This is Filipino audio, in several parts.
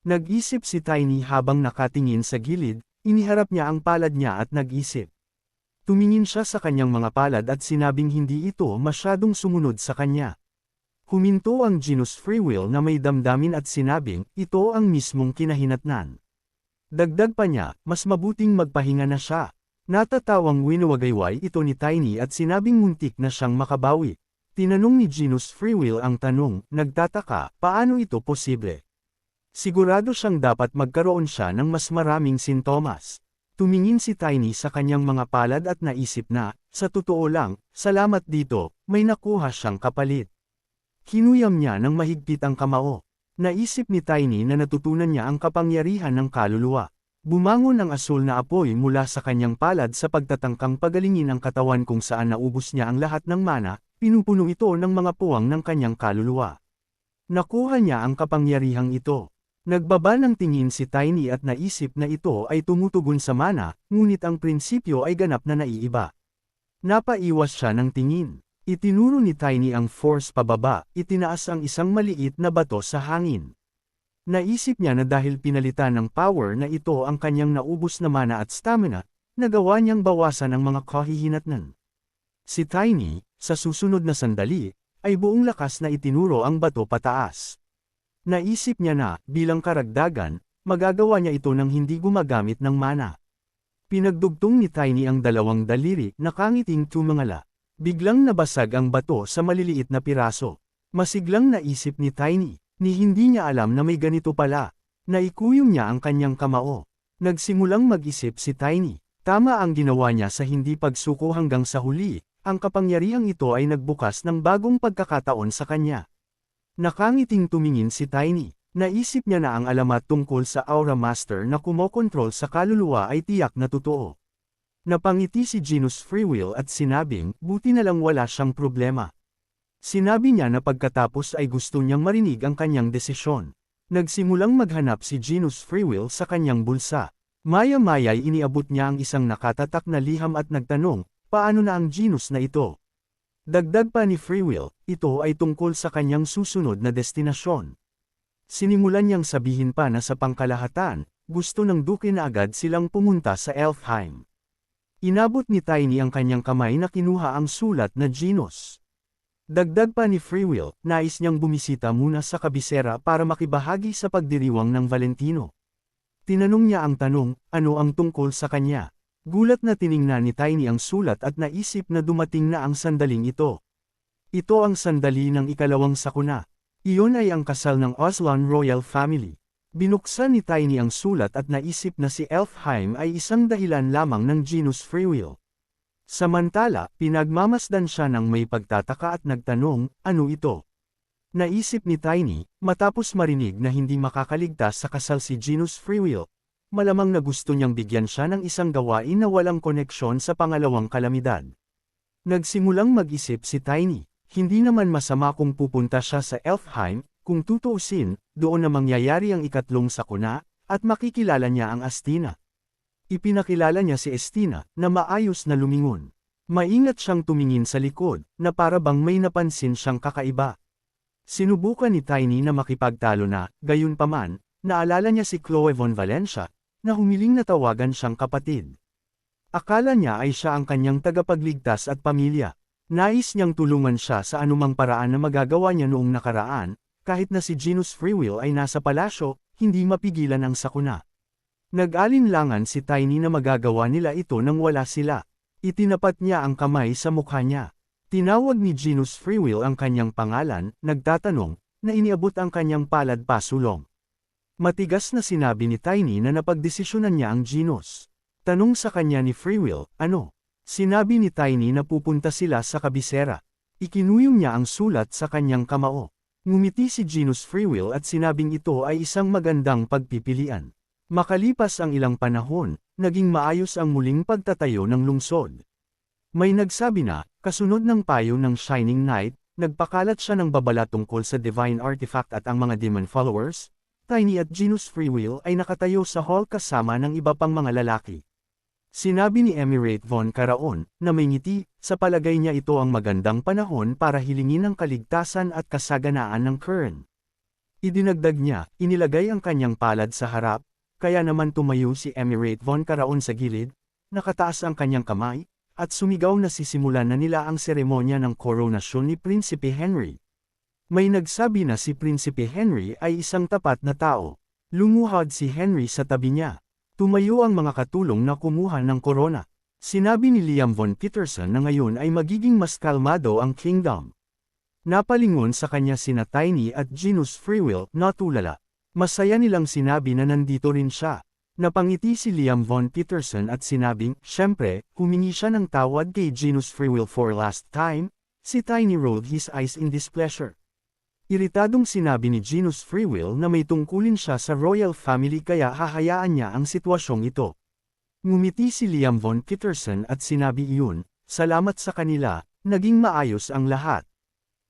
Nag-isip si Tiny habang nakatingin sa gilid, iniharap niya ang palad niya at nag-isip. Tumingin siya sa kanyang mga palad at sinabing hindi ito masyadong sumunod sa kanya. Huminto ang Genus Free Will na may damdamin at sinabing, ito ang mismong kinahinatnan. Dagdag pa niya, mas mabuting magpahinga na siya. Natatawang winuwagayway ito ni Tiny at sinabing muntik na siyang makabawi. Tinanong ni Genus Free Will ang tanong, nagtataka, paano ito posible? Sigurado siyang dapat magkaroon siya ng mas maraming sintomas. Tumingin si Tiny sa kanyang mga palad at naisip na, sa totoo lang, salamat dito, may nakuha siyang kapalit. Kinuyam niya ng mahigpit ang kamao. Naisip ni Tiny na natutunan niya ang kapangyarihan ng kaluluwa. Bumangon ang asul na apoy mula sa kanyang palad sa pagtatangkang pagalingin ang katawan kung saan naubos niya ang lahat ng mana, pinupuno ito ng mga puwang ng kanyang kaluluwa. Nakuha niya ang kapangyarihang ito. Nagbaba ng tingin si Tiny at naisip na ito ay tumutugon sa mana, ngunit ang prinsipyo ay ganap na naiiba. Napaiwas siya ng tingin. Itinuro ni Tiny ang force pababa, itinaas ang isang maliit na bato sa hangin. Naisip niya na dahil pinalitan ng power na ito ang kanyang naubos na mana at stamina, nagawa niyang bawasan ang mga kahihinatnan. Si Tiny, sa susunod na sandali, ay buong lakas na itinuro ang bato pataas. Naisip niya na, bilang karagdagan, magagawa niya ito nang hindi gumagamit ng mana. Pinagdugtong ni Tiny ang dalawang daliri, nakangiting tumangala. Biglang nabasag ang bato sa maliliit na piraso. Masiglang naisip ni Tiny, ni hindi niya alam na may ganito pala. Naikuyom niya ang kanyang kamao. Nagsimulang mag-isip si Tiny. Tama ang ginawa niya sa hindi pagsuko hanggang sa huli, ang kapangyarihang ito ay nagbukas ng bagong pagkakataon sa kanya. Nakangiting tumingin si Tiny. Naisip niya na ang alamat tungkol sa Aura Master na kumokontrol sa kaluluwa ay tiyak na totoo. Napangiti si Genus Free Will at sinabing, buti na lang wala siyang problema. Sinabi niya na pagkatapos ay gusto niyang marinig ang kanyang desisyon. Nagsimulang maghanap si Genus Free Will sa kanyang bulsa. Maya-maya'y iniabot niya ang isang nakatatak na liham at nagtanong, paano na ang genus na ito? Dagdag pa ni Free Will, ito ay tungkol sa kanyang susunod na destinasyon. Sinimulan niyang sabihin pa na sa pangkalahatan, gusto ng duke na agad silang pumunta sa Elfheim. Inabot ni Tiny ang kanyang kamay na kinuha ang sulat na genus. Dagdag pa ni Free Will, nais niyang bumisita muna sa kabisera para makibahagi sa pagdiriwang ng Valentino. Tinanong niya ang tanong, ano ang tungkol sa kanya? Gulat na tiningnan ni Tiny ang sulat at naisip na dumating na ang sandaling ito. Ito ang sandali ng ikalawang sakuna. Iyon ay ang kasal ng Aslan Royal Family. Binuksan ni Tiny ang sulat at naisip na si Elfheim ay isang dahilan lamang ng Genus Free Will. Samantala, pinagmamasdan siya ng may pagtataka at nagtanong, ano ito? Naisip ni Tiny, matapos marinig na hindi makakaligtas sa kasal si Genus Free Will. Malamang na gusto niyang bigyan siya ng isang gawain na walang koneksyon sa pangalawang kalamidad. Nagsimulang mag-isip si Tiny, hindi naman masama kung pupunta siya sa Elfheim, kung tutuusin, doon na mangyayari ang ikatlong sakuna, at makikilala niya ang Astina. Ipinakilala niya si Estina, na maayos na lumingon. Maingat siyang tumingin sa likod, na para bang may napansin siyang kakaiba. Sinubukan ni Tiny na makipagtalo na, gayunpaman, naalala niya si Chloe von Valencia, na humiling na tawagan siyang kapatid. Akala niya ay siya ang kanyang tagapagligtas at pamilya. Nais niyang tulungan siya sa anumang paraan na magagawa niya noong nakaraan, kahit na si Genus Free Will ay nasa palasyo, hindi mapigilan ang sakuna. Nag-alinlangan si Tiny na magagawa nila ito nang wala sila. Itinapat niya ang kamay sa mukha niya. Tinawag ni Genus Free Will ang kanyang pangalan, nagtatanong, na iniabot ang kanyang palad pasulong. Matigas na sinabi ni Tiny na napagdesisyonan niya ang genus. Tanong sa kanya ni Free Will, ano? Sinabi ni Tiny na pupunta sila sa kabisera. Ikinuyom niya ang sulat sa kanyang kamao. Ngumiti si Genus Free Will at sinabing ito ay isang magandang pagpipilian. Makalipas ang ilang panahon, naging maayos ang muling pagtatayo ng lungsod. May nagsabi na, kasunod ng payo ng Shining Knight, nagpakalat siya ng babala tungkol sa Divine Artifact at ang mga demon followers. Tiny at Genus Free Will ay nakatayo sa hall kasama ng iba pang mga lalaki. Sinabi ni Emirate von Karaon, na may ngiti, sa palagay niya ito ang magandang panahon para hilingin ang kaligtasan at kasaganaan ng Kern. Idinagdag niya, inilagay ang kanyang palad sa harap, kaya naman tumayo si Emirate von Karaon sa gilid, nakataas ang kanyang kamay, at sumigaw na sisimulan na nila ang seremonya ng koronasyon ni Prinsipe Henry. May nagsabi na si Prinsipe Henry ay isang tapat na tao. Lumuhod si Henry sa tabi niya. Tumayo ang mga katulong na kumuha ng korona. Sinabi ni Liam von Peterson na ngayon ay magiging mas kalmado ang kingdom. Napalingon sa kanya sina Tiny at Genus Freewill, natulala. Masaya nilang sinabi na nandito rin siya. Napangiti si Liam von Peterson at sinabing, syempre, humingi siya ng tawad kay Genus Freewill for last time. Si Tiny rolled his eyes in displeasure. Iritadong sinabi ni Genus Freewill na may tungkulin siya sa royal family kaya hahayaan niya ang sitwasyong ito. Ngumiti si Liam von Peterson at sinabi iyon, salamat sa kanila, naging maayos ang lahat.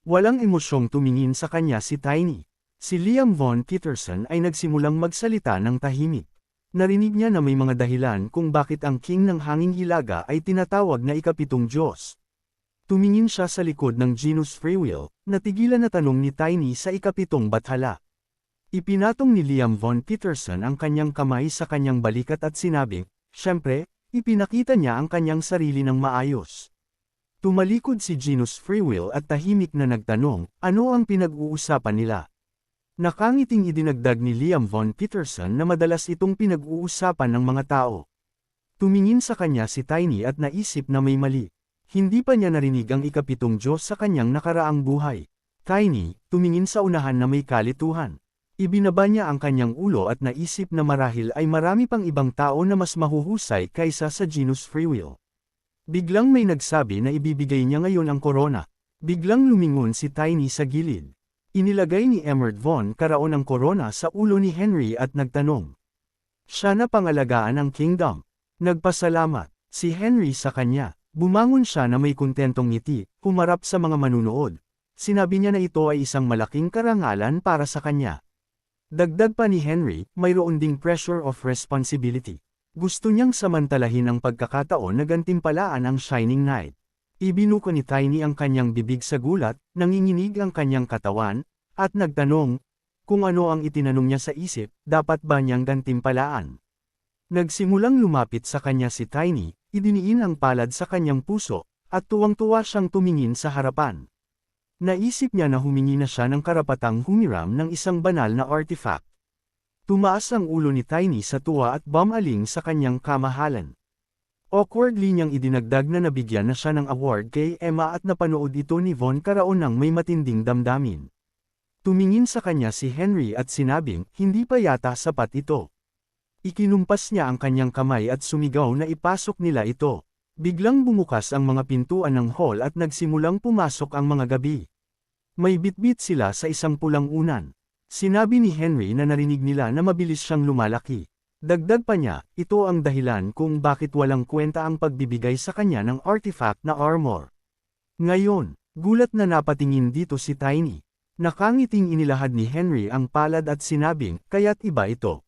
Walang emosyong tumingin sa kanya si Tiny. Si Liam von Peterson ay nagsimulang magsalita ng tahimik. Narinig niya na may mga dahilan kung bakit ang king ng hanging hilaga ay tinatawag na ikapitong Diyos. Tumingin siya sa likod ng Genus Freewill, natigilan na tanong ni Tiny sa ikapitong bathala. Ipinatong ni Liam von Peterson ang kanyang kamay sa kanyang balikat at sinabi, syempre, ipinakita niya ang kanyang sarili ng maayos. Tumalikod si Genus Freewill at tahimik na nagtanong, ano ang pinag-uusapan nila? Nakangiting idinagdag ni Liam von Peterson na madalas itong pinag-uusapan ng mga tao. Tumingin sa kanya si Tiny at naisip na may mali. Hindi pa niya narinig ang ikapitong Diyos sa kanyang nakaraang buhay. Tiny, tumingin sa unahan na may kalituhan. Ibinaba niya ang kanyang ulo at naisip na marahil ay marami pang ibang tao na mas mahuhusay kaysa sa Genus Freewill. Biglang may nagsabi na ibibigay niya ngayon ang korona. Biglang lumingon si Tiny sa gilid. Inilagay ni Emirate von Karaon ang korona sa ulo ni Henry at nagtanong. Siya na pangalagaan ang kingdom. Nagpasalamat si Henry sa kanya. Bumangon siya na may kontentong ngiti, humarap sa mga manunood. Sinabi niya na ito ay isang malaking karangalan para sa kanya. Dagdag pa ni Henry, mayroon ding pressure of responsibility. Gusto niyang samantalahin ang pagkakataon na gantimpalaan ang Shining Knight. Ibinuko ni Tiny ang kanyang bibig sa gulat, nanginginig ang kanyang katawan, at nagtanong, kung ano ang itinanong niya sa isip, dapat ba niyang gantimpalaan? Nagsimulang lumapit sa kanya si Tiny, idiniin ang palad sa kanyang puso, at tuwang-tuwa siyang tumingin sa harapan. Naisip niya na humingi na siya ng karapatang humiram ng isang banal na artifact. Tumaas ang ulo ni Tiny sa tuwa at bumaling sa kanyang kamahalan. Awkwardly niyang idinagdag na nabigyan na siya ng award kay Emma at napanood ito ni Von Karaon ng may matinding damdamin. Tumingin sa kanya si Henry at sinabing, hindi pa yata sapat ito. Ikinumpas niya ang kanyang kamay at sumigaw na ipasok nila ito. Biglang bumukas ang mga pintuan ng hall at nagsimulang pumasok ang mga gabi. May bitbit sila sa isang pulang unan. Sinabi ni Henry na narinig nila na mabilis siyang lumalaki. Dagdag pa niya, ito ang dahilan kung bakit walang kwenta ang pagbibigay sa kanya ng artifact na armor. Ngayon, gulat na napatingin dito si Tiny. Nakangiting inilahad ni Henry ang palad at sinabing, kaya't iba ito.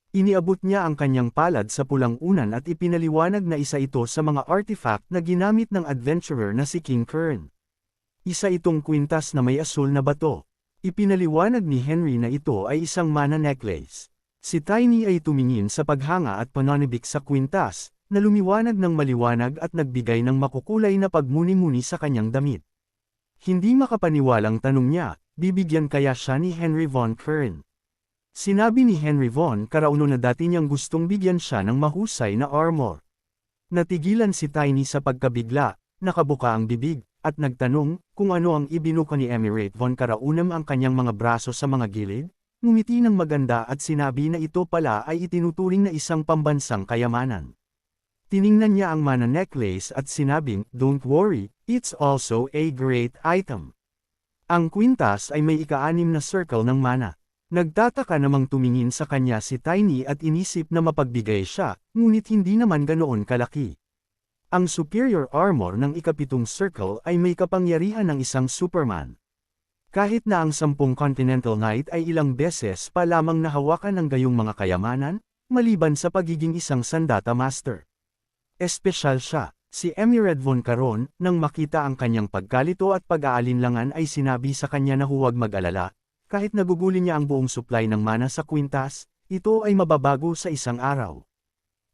Iniabot niya ang kanyang palad sa pulang unan at ipinaliwanag na isa ito sa mga artifact na ginamit ng adventurer na si King Kern. Isa itong kwintas na may asul na bato. Ipinaliwanag ni Henry na ito ay isang mana necklace. Si Tiny ay tumingin sa paghanga at pananibik sa kwintas, na lumiwanag ng maliwanag at nagbigay ng makukulay na pagmuni-muni sa kanyang damit. Hindi makapaniwalang tanong niya, bibigyan kaya siya ni Henry von Kern. Sinabi ni Henry von Karaon na dati niyang gustong bigyan siya ng mahusay na armor. Natigilan si Tiny sa pagkabigla, nakabuka ang bibig, at nagtanong kung ano ang ibinuka ni Emirate von Karaon ang kanyang mga braso sa mga gilid. Ngumiti ng maganda at sinabi na ito pala ay itinuturing na isang pambansang kayamanan. Tiningnan niya ang mana necklace at sinabing, don't worry, it's also a great item. Ang kwintas ay may ika-6 na circle ng mana. Nagtataka namang tumingin sa kanya si Tiny at inisip na mapagbigay siya, ngunit hindi naman ganoon kalaki. Ang superior armor ng ika-7 circle ay may kapangyarihan ng isang Superman. Kahit na ang 10 Continental Knight ay ilang beses pa lamang nahawakan ng gayong mga kayamanan, maliban sa pagiging isang Sandata Master. Espesyal siya, si Emirate von Karaon, nang makita ang kanyang pagkalito at pag-aalinlangan ay sinabi sa kanya na huwag mag-alala, kahit naguguli niya ang buong supply ng mana sa kwintas, ito ay mababago sa isang araw.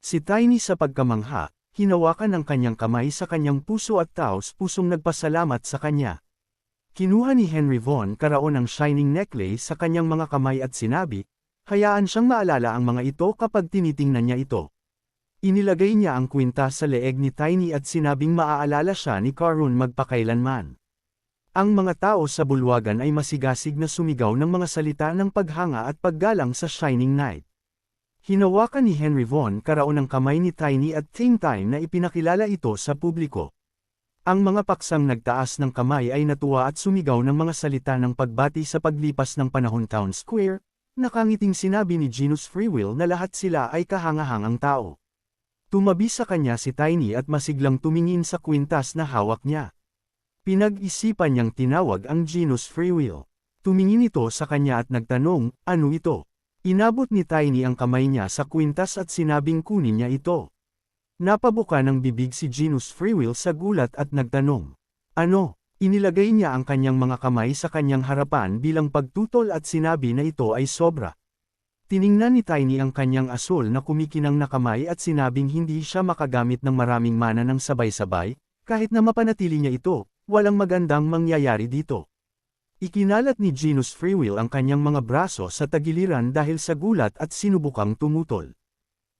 Si Tiny sa pagkamangha, hinawakan ang kanyang kamay sa kanyang puso at taos-pusong nagpasalamat sa kanya. Kinuha ni Henry Von Karaon ang shining necklace sa kanyang mga kamay at sinabi, hayaan siyang maalala ang mga ito kapag tinitingnan niya ito. Inilagay niya ang kwintas sa leeg ni Tiny at sinabing maaalala siya ni Karun magpakailanman. Ang mga tao sa bulwagan ay masigasig na sumigaw ng mga salita ng paghanga at paggalang sa Shining Knight. Hinawakan ni Henry Von Karaon ang kamay ni Tiny at same time na ipinakilala ito sa publiko. Ang mga paksang nagtaas ng kamay ay natuwa at sumigaw ng mga salita ng pagbati sa paglipas ng panahon Town Square, nakangiting sinabi ni Genus Freewill na lahat sila ay kahangahangang tao. Tumabi sa kanya si Tiny at masiglang tumingin sa kwintas na hawak niya. Pinag-isipan niyang tinawag ang Genus Freewill. Tumingin ito sa kanya at nagtanong, ano ito? Inabot ni Tiny ang kamay niya sa kwintas at sinabing kunin niya ito. Napabuka ng bibig si Genus Freewill sa gulat at nagtanong, ano? Inilagay niya ang kanyang mga kamay sa kanyang harapan bilang pagtutol at sinabi na ito ay sobra. Tiningnan ni Tiny ang kanyang asul na kumikinang na kamay at sinabing hindi siya makagamit ng maraming mana ng sabay-sabay, kahit na mapanatili niya ito. Walang magandang mangyayari dito. Ikinalat ni Genus Freewill ang kanyang mga braso sa tagiliran dahil sa gulat at sinubukang tumutol.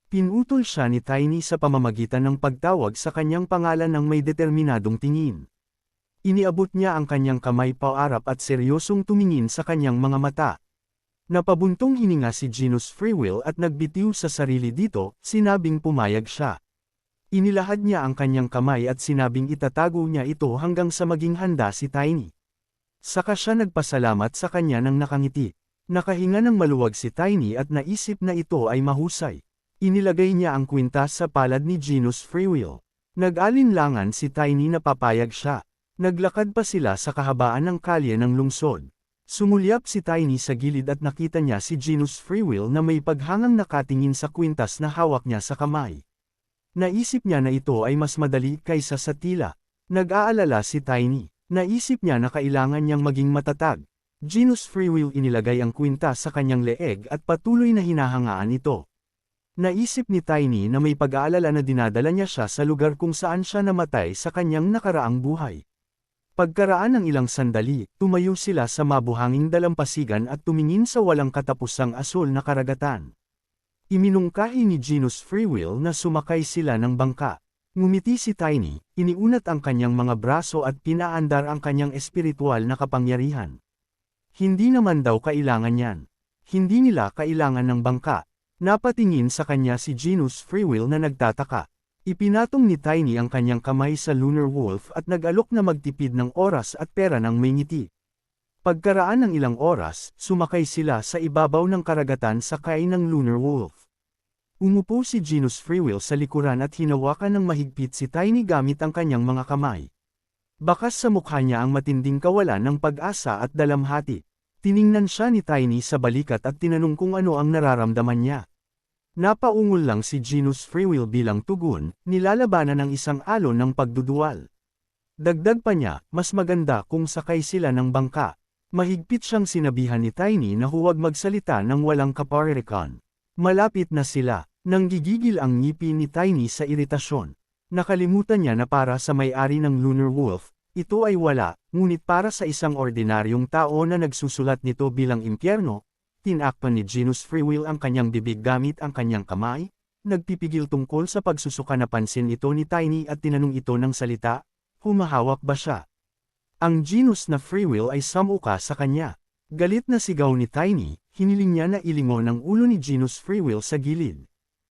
Pinutol siya ni Tiny sa pamamagitan ng pagtawag sa kanyang pangalan ng may determinadong tingin. Iniabot niya ang kanyang kamay paarap at seryosong tumingin sa kanyang mga mata. Napabuntong hininga si Genus Freewill at nagbitiw sa sarili dito, sinabing pumayag siya. Inilahad niya ang kanyang kamay at sinabing itatago niya ito hanggang sa maging handa si Tiny. Saka siya nagpasalamat sa kanya ng nakangiti. Nakahinga ng maluwag si Tiny at naisip na ito ay mahusay. Inilagay niya ang kwintas sa palad ni Genus Freewill. Nag-alinlangan si Tiny na papayag siya. Naglakad pa sila sa kahabaan ng kalye ng lungsod. Sumulyap si Tiny sa gilid at nakita niya si Genus Freewill na may paghangang nakatingin sa kwintas na hawak niya sa kamay. Naisip niya na ito ay mas madali kaysa sa tila. Nag-aalala si Tiny. Naisip niya na kailangan niyang maging matatag. Genus Freewill inilagay ang kwintas sa kanyang leeg at patuloy na hinahangaan ito. Naisip ni Tiny na may pag-aalala na dinadala niya siya sa lugar kung saan siya namatay sa kanyang nakaraang buhay. Pagkaraan ng ilang sandali, tumayo sila sa mabuhanging dalampasigan at tumingin sa walang katapusang asul na karagatan. Iminungkahi ni Genus Freewill na sumakay sila ng bangka. Ngumiti si Tiny, iniunat ang kanyang mga braso at pinaandar ang kanyang espiritual na kapangyarihan. Hindi naman daw kailangan yan. Hindi nila kailangan ng bangka. Napatingin sa kanya si Genus Freewill na nagtataka. Ipinatong ni Tiny ang kanyang kamay sa Lunar Wolf at nag-alok na magtipid ng oras at pera ng may ngiti. Pagkaraan ng ilang oras, sumakay sila sa ibabaw ng karagatan sakay ng Lunar Wolf. Umupo si Genus Freewill sa likuran at hinawakan ng mahigpit si Tiny gamit ang kanyang mga kamay. Bakas sa mukha niya ang matinding kawalan ng pag-asa at dalamhati. Tiningnan siya ni Tiny sa balikat at tinanong kung ano ang nararamdaman niya. Napaungol lang si Genus Freewill bilang tugon, nilalabanan ng isang alon ng pagduduwal. Dagdag pa niya, mas maganda kung sakay sila ng bangka. Mahigpit siyang sinabihan ni Tiny na huwag magsalita ng walang kaparirikan. Malapit na sila, nang gigigil ang ngipin ni Tiny sa iritasyon. Nakalimutan niya na para sa may-ari ng Lunar Wolf, ito ay wala, ngunit para sa isang ordinaryong tao na nagsusulat nito bilang impyerno, tinakpan ni Genus Freewill ang kanyang bibig gamit ang kanyang kamay, nagpipigil tungkol sa pagsusuka na pansin ito ni Tiny at tinanong ito ng salita, humahawak ba siya? Ang Genus na Freewill ay samuka sa kanya. Galit na sigaw ni Tiny, hiniling niya na ilingon ang ulo ni Genus Freewill sa gilid.